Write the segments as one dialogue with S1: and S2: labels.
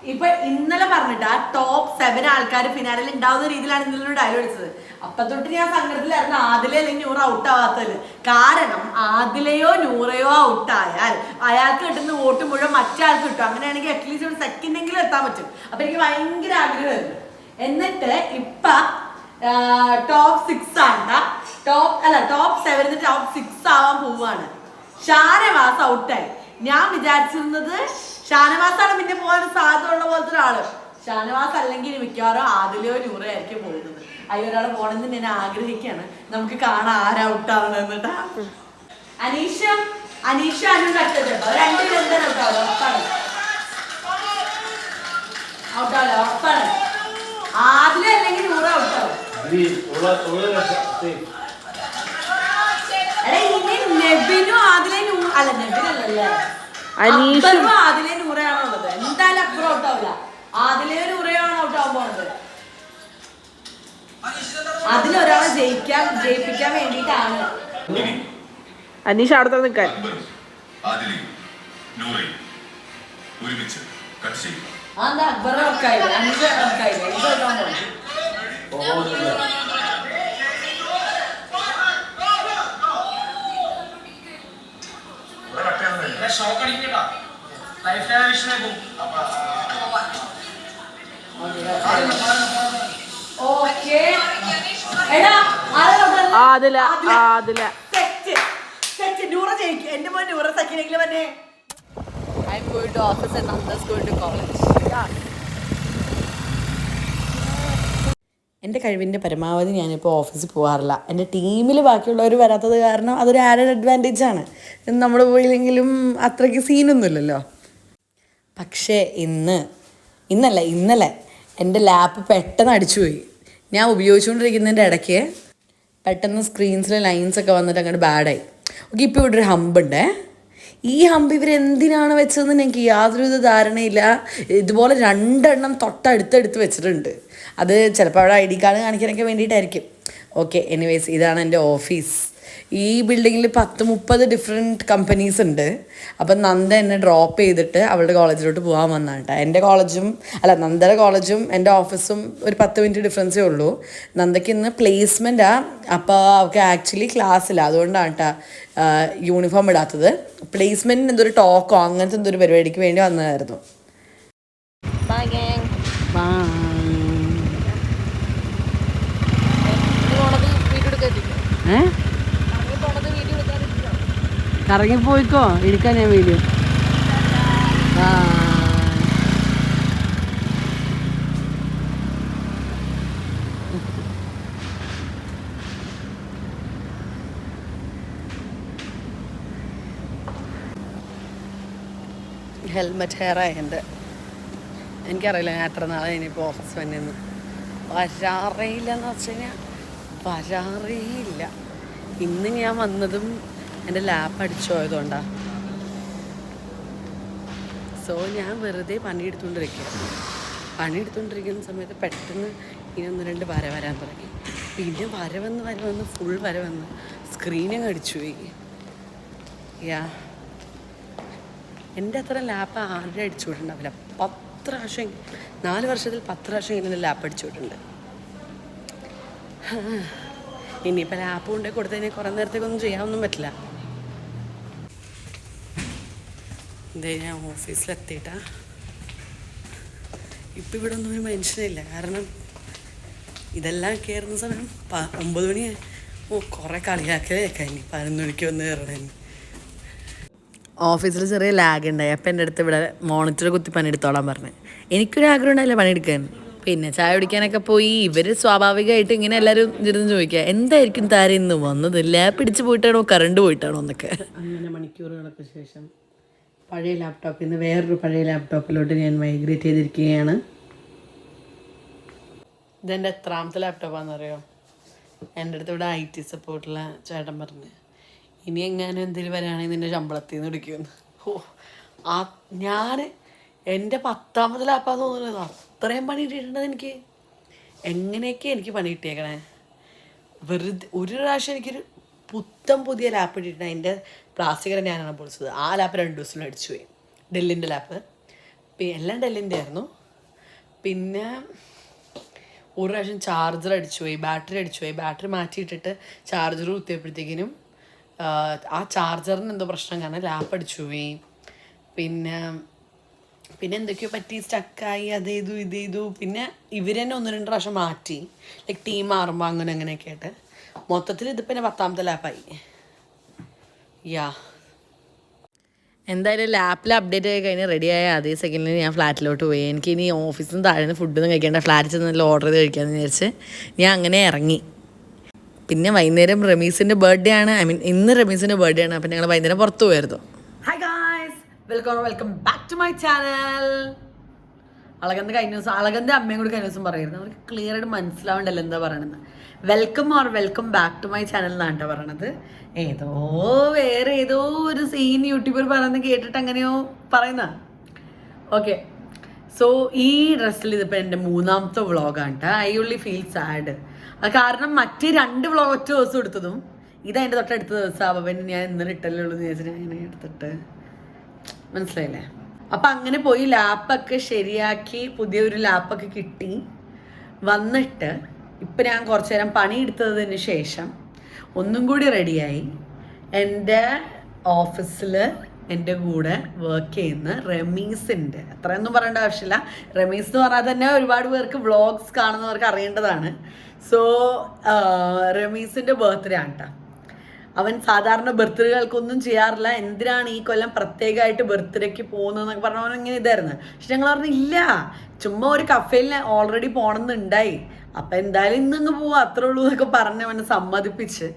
S1: ഇപ്പൊ ഇന്നലെ പറഞ്ഞിട്ട് ആ ടോപ്പ് 7 ആൾക്കാർ ഫിനാലിൽ ഉണ്ടാവുന്ന രീതിയിലാണ് ഇന്നലെ ഡയലോഗ് അടിച്ചത്. അപ്പൊ തൊട്ട് ഞാൻ സങ്കടത്തിലായിരുന്നു ആദില അല്ലെങ്കിൽ നൂറ് ഔട്ട് ആവാത്തതില്. കാരണം ആദിലയോ നൂറയോ ഔട്ടായാൽ അയാൾക്ക് കിട്ടുന്ന വോട്ട് മുഴുവൻ മറ്റേ ആൾക്ക് കിട്ടും. അങ്ങനെയാണെങ്കിൽ അറ്റ്ലീസ്റ്റ് ഒരു സെക്കൻഡെങ്കിലും എത്താൻ പറ്റും. അപ്പൊ എനിക്ക് ഭയങ്കര ആഗ്രഹമായിരുന്നു. എന്നിട്ട് ഇപ്പൊ ടോപ്പ് 6 ആണ്, ടോപ്പ് 7 ടോപ്പ് 6 ആവാൻ പോവാണ്. ഷാനവാസ് ഔട്ടായി. ഞാൻ വിചാരിച്ചിരുന്നത് ഷാനവാസാണ് പിന്നെ പോകാൻ സാധ്യത ഉള്ള പോലത്തെ ഒരാള്. ഷാനവാസ് അല്ലെങ്കിൽ മിക്കവാറും ആദിലയോ നൂറോ ആയിരിക്കും പോകുന്നത്. അയ്യോ ഒരാൾ പോണെന്ന് ഞാൻ ആഗ്രഹിക്കുകയാണ്. നമുക്ക് കാണാം ആരാ ഔട്ടാവണം എന്നിട്ടാ. അനീഷ അനു കട്ടത് രണ്ടുപേരും എന്തായാലും ഔട്ടാവും. ഉറപ്പാണ്. ആദില അല്ലെങ്കിൽ നൂറോ ഔട്ടാവും. നെബിനും ആദിലയും അല്ല, നെബിനല്ലേ അക്ബറും ആദിലയും നൂറയാണുള്ളത്. എന്തായാലും അക്ബർ ഔട്ടാവില്ല. ആദിലയോ നൂറയാണ് ഔട്ടാവാൻ പോണത്. അതിലൊരാളെ ജയിപ്പിക്കാൻ വേണ്ടിയിട്ടാണ്.
S2: അനീഷ അവിടെ നിൽക്കാൻ.
S1: അതെന്താ അക്ബർ ഉറക്കായില്ല, അനീഷ ഉറക്കായില്ല, ഇത് ഔട്ടാൻ പോണത്. എൻ്റെ കഴിവിൻ്റെ പരമാവധി ഞാനിപ്പോൾ ഓഫീസിൽ പോകാറില്ല. എൻ്റെ ടീമിൽ ബാക്കിയുള്ളവർ വരാത്തത് കാരണം അതൊരു ആഡഡ് അഡ്വാൻറ്റേജാണ്. നമ്മൾ പോയില്ലെങ്കിലും അത്രയ്ക്ക് സീനൊന്നുമില്ലല്ലോ. പക്ഷേ ഇന്നലെ എൻ്റെ ലാപ്പ് പെട്ടെന്ന് അടിച്ചുപോയി. ഞാൻ ഉപയോഗിച്ചുകൊണ്ടിരിക്കുന്നതിൻ്റെ ഇടയ്ക്ക് പെട്ടെന്ന് സ്ക്രീൻസിലെ ലൈൻസൊക്കെ വന്നിട്ട് അങ്ങോട്ട് ബാഡായി. ഓക്കെ, ഇപ്പോൾ ഇവിടെ ഒരു ഹമ്പുണ്ടേ. ഈ ഹമ്പ് ഇവരെന്തിനാണ് വെച്ചതെന്ന് എനിക്ക് യാതൊരു ധാരണയില്ല. ഇതുപോലെ 2 എണ്ണം തൊട്ടടുത്തെടുത്ത് വെച്ചിട്ടുണ്ട്. അത് ചിലപ്പോൾ അവിടെ ID കാർഡ് കാണിക്കാനൊക്കെ വേണ്ടിയിട്ടായിരിക്കും. ഓക്കെ, എനിവേസ് ഇതാണ് എൻ്റെ ഓഫീസ്. ഈ ബിൽഡിങ്ങിൽ 10-30 ഡിഫറെൻറ്റ് കമ്പനീസ് ഉണ്ട്. അപ്പം നന്ദ എന്നെ ഡ്രോപ്പ് ചെയ്തിട്ട് അവളുടെ കോളേജിലോട്ട് പോകാൻ വന്നതാണ് കേട്ടോ. എൻ്റെ കോളേജും നന്ദയുടെ കോളേജും എൻ്റെ ഓഫീസും ഒരു 10 മിനിറ്റ് ഡിഫറൻസേ ഉള്ളൂ. നന്ദയ്ക്ക് ഇന്ന് പ്ലേസ്മെൻറ്റാണ്. അപ്പോൾ അവൾക്ക് ആക്ച്വലി ക്ലാസ്സില്ല, അതുകൊണ്ടാണ് കേട്ടോ യൂണിഫോം ഇടാത്തത്. പ്ലേസ്മെൻറ്റിന് എന്തൊരു ടോക്കോ അങ്ങനത്തെ എന്തൊരു പരിപാടിക്ക് വേണ്ടി വന്നതായിരുന്നു.
S2: കറങ്ങിപ്പോയിക്കോ, എടുക്കാൻ ഞാൻ വീഡിയോ.
S1: ഹെൽമെറ്റ് ഹെയറായി എൻ്റെ. എനിക്കറിയില്ല ഞാൻ എത്ര നാളെ ഇനിയിപ്പോൾ ഓഫീസ് വന്നെന്ന്. വരാറേയില്ല എന്ന് വെച്ച് കഴിഞ്ഞാൽ വരാറേയില്ല. ഇന്ന് ഞാൻ വന്നതും എൻ്റെ ലാപ്പ് അടിച്ചു പോയതുകൊണ്ടാണ്. സോ ഞാൻ വെറുതെ പണിയെടുത്തുകൊണ്ടിരിക്കുന്ന സമയത്ത് പെട്ടെന്ന് ഇനി 1-2 വരാൻ തുടങ്ങി. പിന്നെ വരവന്ന് ഫുൾ വരവന്ന് സ്ക്രീനങ്ങ് അടിച്ചു പോയി. എൻ്റെ അത്ര ലാപ്പ് ആരുടെ അടിച്ചു വിട്ടുണ്ടാവില്ല. 10 പ്രാവശ്യം 4 വർഷത്തിൽ 10 പ്രാവശ്യം ഇങ്ങനെ ലാപ്പ് അടിച്ചു വിട്ടിട്ടുണ്ട്. ഇനിയിപ്പോൾ ലാപ്പ് കൊണ്ടേ കൊടുത്തതിന് കുറേ നേരത്തേക്കൊന്നും ചെയ്യാനൊന്നും പറ്റില്ല. ഇതേ ഞാൻ ഓഫീസിലെത്തിയിട്ടാ. ഇപ്പം ഇവിടെ ഒന്നും ഒരു മനുഷ്യനില്ല. കാരണം ഇതെല്ലാം കയറുന്ന സമയം 9 മണിയായി. കുറേ കളിയാക്കലേ കഴിഞ്ഞു 11 മണിക്ക് വന്ന് കയറണേന്. ഓഫീസിൽ ചെറിയ ലാഗ് ഉണ്ടായി. അപ്പം എൻ്റെ അടുത്ത് ഇവിടെ മോണിറ്റർ കുത്തി പണിയെടുത്തോളാൻ പറഞ്ഞു. എനിക്കൊരു ആഗ്രഹം ഉണ്ടായില്ല പണിയെടുക്കാൻ. പിന്നെ ചായ കുടിക്കാനൊക്കെ പോയി. ഇവർ സ്വാഭാവികമായിട്ട് ഇങ്ങനെ എല്ലാവരും ഇരുന്ന് ചോദിക്കുക, എന്തായിരിക്കും താരം ഇന്ന് വന്നത്, ലാപ്പ് പിടിച്ച് പോയിട്ടാണോ കറണ്ട് പോയിട്ടാണോ എന്നൊക്കെ. അങ്ങനെ മണിക്കൂറുകൾക്ക് ശേഷം പഴയ ലാപ്ടോപ്പിൽ നിന്ന് വേറൊരു പഴയ ലാപ്ടോപ്പിലോട്ട് ഞാൻ മൈഗ്രേറ്റ് ചെയ്തിരിക്കുകയാണ്. ഇതെൻ്റെ എത്രാമത്തെ ലാപ്ടോപ്പാണെന്നറിയോ? എൻ്റെ അടുത്ത് ഇവിടെ IT സപ്പോർട്ടുള്ള ചേട്ടൻ പറഞ്ഞു, ഇനി എങ്ങാനും എന്തെങ്കിലും വരികയാണെങ്കിൽ നിൻ്റെ ശമ്പളത്തിൽ നിന്ന് എടുക്കുമെന്ന്. ഞാൻ എൻ്റെ 10ാമത്തെ ലാപ്പാന്ന് തോന്നുന്നത്. അത്രയും പണി കിട്ടിയിട്ടുണ്ടത് എനിക്ക്. എങ്ങനെയൊക്കെ എനിക്ക് പണി കിട്ടിയേക്കണേ. വെറുതെ ഒരു പ്രാവശ്യം എനിക്കൊരു പുതിയ ലാപ്പ് കിട്ടിയിട്ടുണ്ട്. അതിൻ്റെ പ്ലാസ്റ്റിക് ഞാനാണ് പൊളിച്ചത്. ആ ലാപ്പ് 2 ദിവസം അടിച്ചു പോയി. ഡെല്ലിൻ്റെ ലാപ്പ്. എല്ലാം ഡെല്ലിൻ്റെ ആയിരുന്നു. പിന്നെ ഒരു പ്രാവശ്യം ചാർജർ അടിച്ചു പോയി, ബാറ്ററി മാറ്റിയിട്ടിട്ട് ചാർജർ കുത്തിയപ്പോഴത്തേക്കിനും ആ ചാർജറിന് എന്തോ പ്രശ്നം കാരണം ലാപ്പ് അടിച്ചു പോയി. പിന്നെ എന്തൊക്കെയോ പറ്റി, സ്റ്റക്കായി, അത് ചെയ്തു. പിന്നെ ഇവർ തന്നെ 1-2 പ്രാവശ്യം മാറ്റി, ലൈക്ക് ടീം മാറുമ്പോൾ അങ്ങനെയൊക്കെ ആയിട്ട്. മൊത്തത്തിൽ ഇതിപ്പോൾ എൻ്റെ 10ാമത്തെ ലാപ്പായി. എന്തായാലും ലാപ്പിൽ അപ്ഡേറ്റ് ആയി കഴിഞ്ഞ് റെഡിയായ അതേ സെക്കൻഡിൽ ഞാൻ ഫ്ലാറ്റിലോട്ട് പോയി. എനിക്ക് ഇനി ഓഫീസിൽ നിന്ന് താഴെ ഫുഡൊന്നും കഴിക്കേണ്ട, ഫ്ലാറ്റിൽ ചെന്ന് ഓർഡർ ചെയ്ത് കഴിക്കാമെന്ന് വിചാരിച്ച് ഞാൻ അങ്ങനെ ഇറങ്ങി. പിന്നെ വൈകുന്നേരം റമീസിൻ്റെ ബർത്ത്ഡേ ആണ്, ഇന്ന് റമീസിൻ്റെ ബർത്ത്ഡേ ആണ്. അപ്പം ഞങ്ങൾ വൈകുന്നേരം പുറത്ത് പോയായിരുന്നു. Hi guys, welcome back to my channel. അളകൻ്റെ അമ്മയും കൂടി കഴിഞ്ഞ ദിവസം പറയുന്നത്, അവർക്ക് ക്ലിയർ ആയിട്ട് മനസ്സിലാവണ്ടല്ലോ എന്താ പറയണെന്ന്. Welcome back to my channel എന്നാണ് കേട്ടോ പറയണത്. വേറെ ഏതോ ഒരു സീൻ യൂട്യൂബർ പറയുന്നത് കേട്ടിട്ട് അങ്ങനെയോ പറയുന്ന. ഓക്കെ, സോ ഈ ഡ്രസ്സിൽ ഇതിപ്പോൾ എൻ്റെ 3ാമത്തെ വ്ളോഗാണ് കേട്ടോ. I only feel sad. അത് കാരണം മറ്റേ 2 വ്ളോഗ് ഒറ്റ ദിവസം എടുത്തതും ഇതെൻ്റെ തൊട്ടടുത്ത ദിവസം അവൻ ഞാൻ ഇന്നലെ ഇട്ടല്ലേ ഉള്ളൂ എന്ന് വിചാരിച്ചിട്ട് അങ്ങനെ എടുത്തിട്ട്, മനസ്സിലായില്ലേ? അപ്പം അങ്ങനെ പോയി ലാപ്പൊക്കെ ശരിയാക്കി, പുതിയൊരു ലാപ്പൊക്കെ കിട്ടി വന്നിട്ട് ഇപ്പം ഞാൻ കുറച്ച് നേരം പണിയെടുത്തതിന് ശേഷം ഒന്നും കൂടി റെഡിയായി. എൻ്റെ ഓഫീസിൽ എൻ്റെ കൂടെ വർക്ക് ചെയ്യുന്ന റമീസിൻ്റെ, അത്രയൊന്നും പറയേണ്ട ആവശ്യമില്ല, റമീസ് എന്ന് പറഞ്ഞാൽ തന്നെ ഒരുപാട് പേർക്ക് വ്ളോഗ്സ് കാണുന്നവർക്ക് അറിയേണ്ടതാണ്. സോ റമീസിൻ്റെ ബർത്ത്ഡേ ആണ് കേട്ടോ. അവൻ സാധാരണ ബർത്ത്ഡേകൾക്കൊന്നും ചെയ്യാറില്ല, എന്തിനാണ് ഈ കൊല്ലം പ്രത്യേകമായിട്ട് ബർത്ത്ഡേക്ക് പോകുന്നതെന്നൊക്കെ പറഞ്ഞവൻ ഇങ്ങനെ ഇതായിരുന്നു. പക്ഷെ ഞങ്ങൾ പറഞ്ഞു ഇല്ല, ചുമ്മാ ഒരു കഫേയിൽ ഓൾറെഡി പോകണമെന്നുണ്ടായി, അപ്പം എന്തായാലും ഇന്നങ്ങ് പോവാം, അത്രേ ഉള്ളൂ എന്നൊക്കെ പറഞ്ഞ് അവനെ സമ്മതിപ്പിച്ച്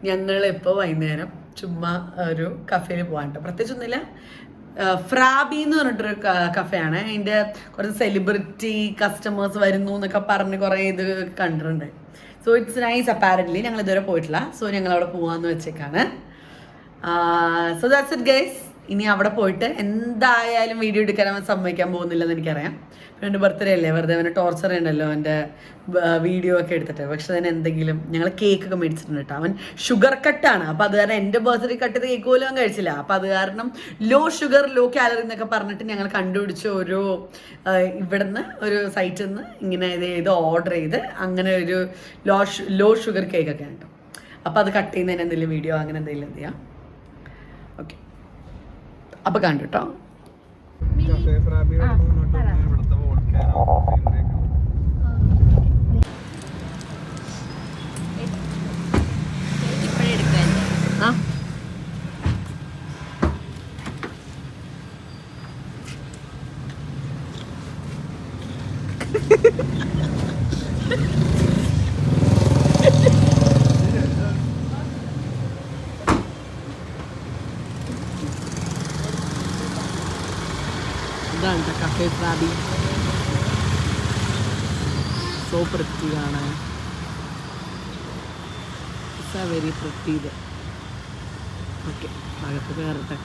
S1: ഞങ്ങളിപ്പോൾ വൈകുന്നേരം ചുമ്മാ ഒരു കഫേയിൽ പോകാൻ കേട്ടോ. പ്രത്യേകിച്ചൊന്നുമില്ല, ഫ്രാബി എന്ന് പറഞ്ഞിട്ടൊരു കഫേയാണ്. അതിൻ്റെ കുറച്ച് സെലിബ്രിറ്റി കസ്റ്റമേഴ്സ് വരുന്നു എന്നൊക്കെ പറഞ്ഞ് കുറേ ഇത് കണ്ടിട്ടുണ്ട്. So it's nice apparently. ഞങ്ങൾ ഇതുവരെ പോയിട്ടില്ല, സോ ഞങ്ങൾ അവിടെ പോകാമെന്ന് വെച്ചേക്കാണ്. So that's it guys. ഇനി അവിടെ പോയിട്ട് എന്തായാലും വീഡിയോ എടുക്കാൻ അവൻ സമ്മതിക്കാൻ പോകുന്നില്ലെന്ന് എനിക്കറിയാം. പിന്നെ എൻ്റെ ബർത്ത്ഡേ അല്ലേ, വെറുതെ അവനെ ടോർച്ചർ ചെയ്യണ്ടല്ലോ എൻ്റെ വീഡിയോ ഒക്കെ എടുത്തിട്ട്. പക്ഷെ അതിന് എന്തെങ്കിലും ഞങ്ങൾ കേക്കൊക്കെ മേടിച്ചിട്ടുണ്ട് കേട്ടോ. അവൻ ഷുഗർ കട്ടാണ്, അപ്പോൾ അത് കാരണം എൻ്റെ ബർത്ത്ഡേ കട്ട് ചെയ്ത് കേക്ക് പോലും അവൻ കഴിച്ചില്ല. അപ്പോൾ അത് കാരണം ലോ ഷുഗർ ലോ കാലറി എന്നൊക്കെ പറഞ്ഞിട്ട് ഞങ്ങൾ കണ്ടുപിടിച്ച ഒരു ഇവിടുന്ന് ഒരു സൈറ്റിൽ നിന്ന് ഇങ്ങനെ ഇത് ഓർഡർ ചെയ്ത് അങ്ങനെ ഒരു ലോ ഷുഗർ കേക്കൊക്കെ ഉണ്ട്. അപ്പോൾ അത് കട്ട് ചെയ്യുന്നതിന് എന്തെങ്കിലും വീഡിയോ അങ്ങനെ എന്തെങ്കിലും എന്ത് ചെയ്യാം. ഓക്കെ, അപ്പോൾ കണ്ടു കേട്ടോ. ഇതാണ് കഫേ ഫ്രാബി. സോ വൃത്തിയാണ്, വെരി വൃത്തി ഇത്. ഓക്കെ, അകത്ത് കയറട്ടെ.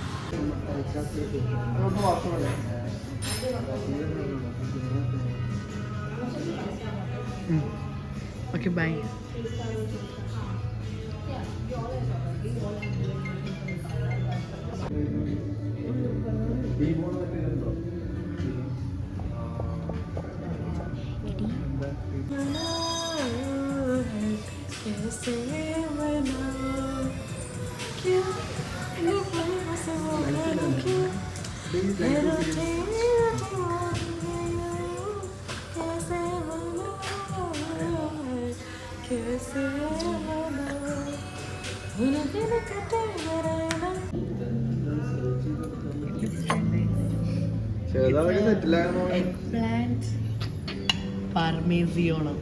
S1: Okay, by. പാർമേസിയോണോ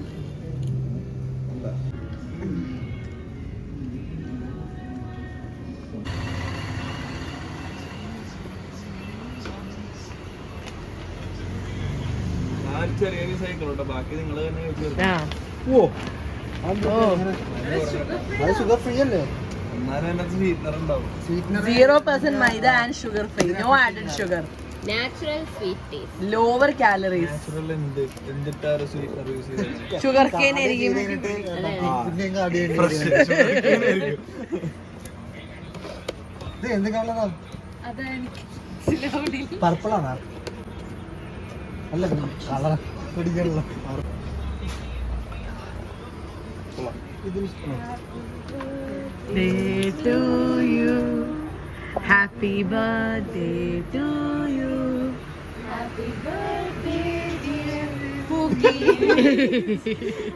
S3: ചെറിയ സൈക്കിളോട്ടോ, ബാക്കി നിങ്ങൾ തന്നെ.
S2: ഷുഗർ ഫ്രീ അല്ലേ?
S3: എന്നാലും അതിനകത്ത് സ്വീറ്റ്നർ ഉണ്ടാവും.
S1: 0% maida and sugar free, no added sugar,
S4: natural sweet taste,
S1: lower calories.
S3: Natural എന്തിട്ടാണ് സ്വീറ്റ്നർ യൂസ് ചെയ്തത്?
S1: ഷുഗർ കെയിൻ ആയിരിക്കും.
S2: പർപ്പിളാണ്. അല്ല കളർ പിടിക്കാനുള്ള ഇതിന്
S1: Day to you, happy birthday to you.
S4: Happy birthday, dear Pookie.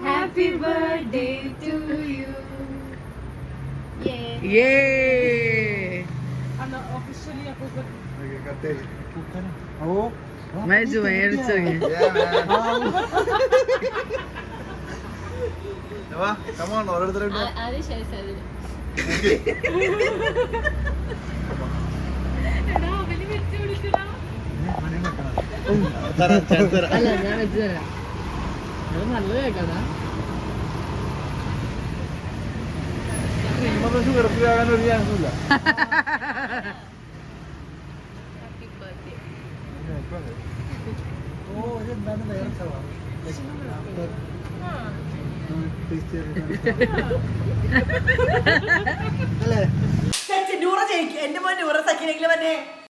S4: Happy birthday to you. Yay.
S1: Yay!
S2: ഓ
S1: Maju, മേടിച്ചോങ്ങി.
S3: Come on ഓരോരുത്തരും
S4: അത് ശരി ശരി.
S1: അല്ല ഞാൻ വെച്ച് തരാം. അത് നല്ല കേക്കാതാ.
S3: ഷുഗർ ഫ്രീ ആകാൻ ഒരു ചാൻസും ഇല്ല.
S4: Happy birthday.
S2: ഓ ഇതെന്താണ് വേറെ സവാ അല്ലേ
S1: നൂറ ജയിക്കും. എന്റെ മോൻ നൂറ സക്കിനെങ്കിലും തന്നെ